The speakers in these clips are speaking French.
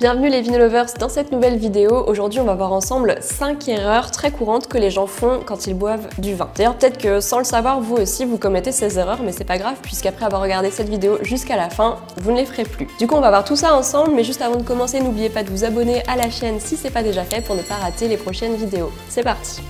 Bienvenue les Vinolovers dans cette nouvelle vidéo. Aujourd'hui on va voir ensemble 5 erreurs très courantes que les gens font quand ils boivent du vin. D'ailleurs peut-être que sans le savoir vous aussi vous commettez ces erreurs, mais c'est pas grave puisqu'après avoir regardé cette vidéo jusqu'à la fin, vous ne les ferez plus. Du coup on va voir tout ça ensemble, mais juste avant de commencer n'oubliez pas de vous abonner à la chaîne si c'est pas déjà fait pour ne pas rater les prochaines vidéos. C'est parti!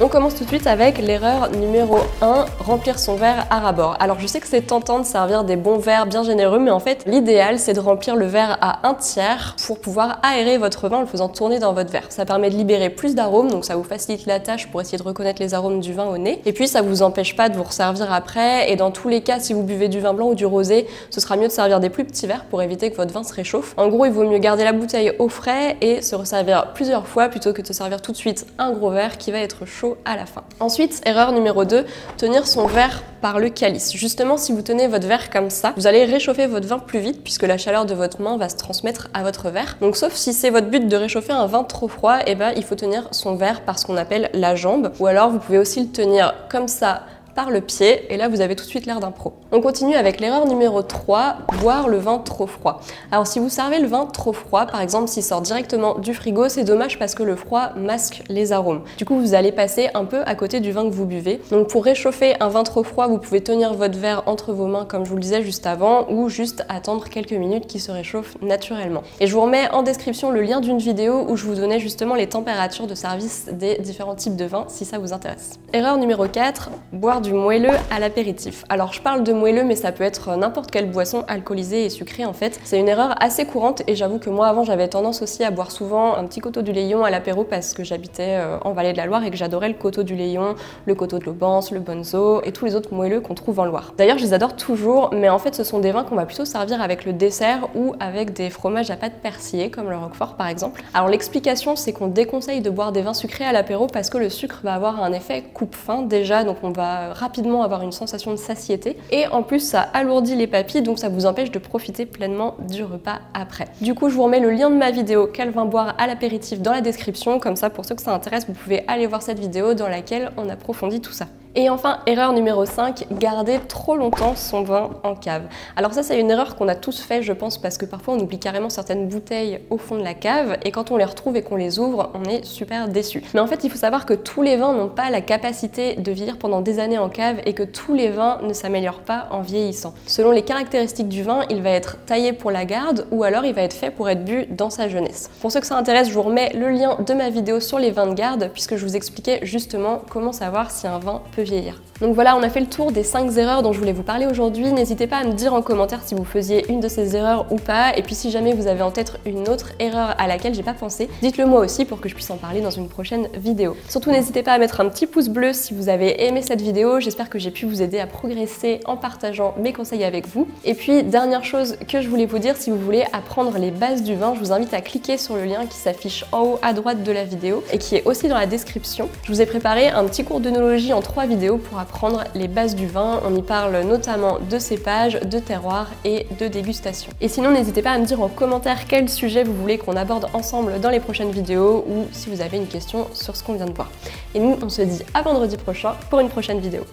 On commence tout de suite avec l'erreur numéro 1, remplir son verre à ras-bord. Alors je sais que c'est tentant de servir des bons verres bien généreux, mais en fait l'idéal c'est de remplir le verre à 1/3 pour pouvoir aérer votre vin en le faisant tourner dans votre verre. Ça permet de libérer plus d'arômes, donc ça vous facilite la tâche pour essayer de reconnaître les arômes du vin au nez. Et puis ça vous empêche pas de vous resservir après, et dans tous les cas si vous buvez du vin blanc ou du rosé, ce sera mieux de servir des plus petits verres pour éviter que votre vin se réchauffe. En gros il vaut mieux garder la bouteille au frais et se resservir plusieurs fois plutôt que de se servir tout de suite un gros verre qui va être chaud à la fin. Ensuite, erreur numéro 2, tenir son verre par le calice. Justement, si vous tenez votre verre comme ça, vous allez réchauffer votre vin plus vite puisque la chaleur de votre main va se transmettre à votre verre. Donc sauf si c'est votre but de réchauffer un vin trop froid, et ben il faut tenir son verre par ce qu'on appelle la jambe, ou alors vous pouvez aussi le tenir comme ça par le pied, et là vous avez tout de suite l'air d'un pro. On continue avec l'erreur numéro 3, boire le vin trop froid. Alors si vous servez le vin trop froid, par exemple s'il sort directement du frigo, c'est dommage parce que le froid masque les arômes. Du coup vous allez passer un peu à côté du vin que vous buvez. Donc pour réchauffer un vin trop froid, vous pouvez tenir votre verre entre vos mains comme je vous le disais juste avant, ou juste attendre quelques minutes qu'il se réchauffe naturellement. Et je vous remets en description le lien d'une vidéo où je vous donnais justement les températures de service des différents types de vins si ça vous intéresse. Erreur numéro 4, boire du moelleux à l'apéritif. Alors je parle de moelleux mais ça peut être n'importe quelle boisson alcoolisée et sucrée en fait. C'est une erreur assez courante et j'avoue que moi avant j'avais tendance aussi à boire souvent un petit Coteau du Layon à l'apéro parce que j'habitais en Vallée de la Loire et que j'adorais le Coteau du Layon, le Coteau de l'Aubance, le Bonzo et tous les autres moelleux qu'on trouve en Loire. D'ailleurs je les adore toujours, mais en fait ce sont des vins qu'on va plutôt servir avec le dessert ou avec des fromages à pâte persillée comme le Roquefort par exemple. Alors l'explication c'est qu'on déconseille de boire des vins sucrés à l'apéro parce que le sucre va avoir un effet coupe-faim déjà, donc on va rapidement avoir une sensation de satiété et en plus ça alourdit les papilles, donc ça vous empêche de profiter pleinement du repas après. Du coup je vous remets le lien de ma vidéo quel vin boire à l'apéritif dans la description, comme ça pour ceux que ça intéresse vous pouvez aller voir cette vidéo dans laquelle on approfondit tout ça. Et enfin, erreur numéro 5, garder trop longtemps son vin en cave. Alors ça c'est une erreur qu'on a tous fait je pense parce que parfois on oublie carrément certaines bouteilles au fond de la cave et quand on les retrouve et qu'on les ouvre, on est super déçu. Mais en fait il faut savoir que tous les vins n'ont pas la capacité de vieillir pendant des années en cave et que tous les vins ne s'améliorent pas en vieillissant. Selon les caractéristiques du vin, il va être taillé pour la garde ou alors il va être fait pour être bu dans sa jeunesse. Pour ceux que ça intéresse, je vous remets le lien de ma vidéo sur les vins de garde puisque je vous expliquais justement comment savoir si un vin peut vieillir. Donc voilà, on a fait le tour des 5 erreurs dont je voulais vous parler aujourd'hui. N'hésitez pas à me dire en commentaire si vous faisiez une de ces erreurs ou pas. Et puis si jamais vous avez en tête une autre erreur à laquelle j'ai pas pensé, dites-le moi aussi pour que je puisse en parler dans une prochaine vidéo. Surtout n'hésitez pas à mettre un petit pouce bleu si vous avez aimé cette vidéo. J'espère que j'ai pu vous aider à progresser en partageant mes conseils avec vous. Et puis dernière chose que je voulais vous dire, si vous voulez apprendre les bases du vin, je vous invite à cliquer sur le lien qui s'affiche en haut à droite de la vidéo et qui est aussi dans la description. Je vous ai préparé un petit cours d'œnologie en 3 vidéos pour apprendre les bases du vin. On y parle notamment de cépage, de terroir et de dégustation. Et sinon n'hésitez pas à me dire en commentaire quel sujet vous voulez qu'on aborde ensemble dans les prochaines vidéos ou si vous avez une question sur ce qu'on vient de voir. Et nous on se dit à vendredi prochain pour une prochaine vidéo.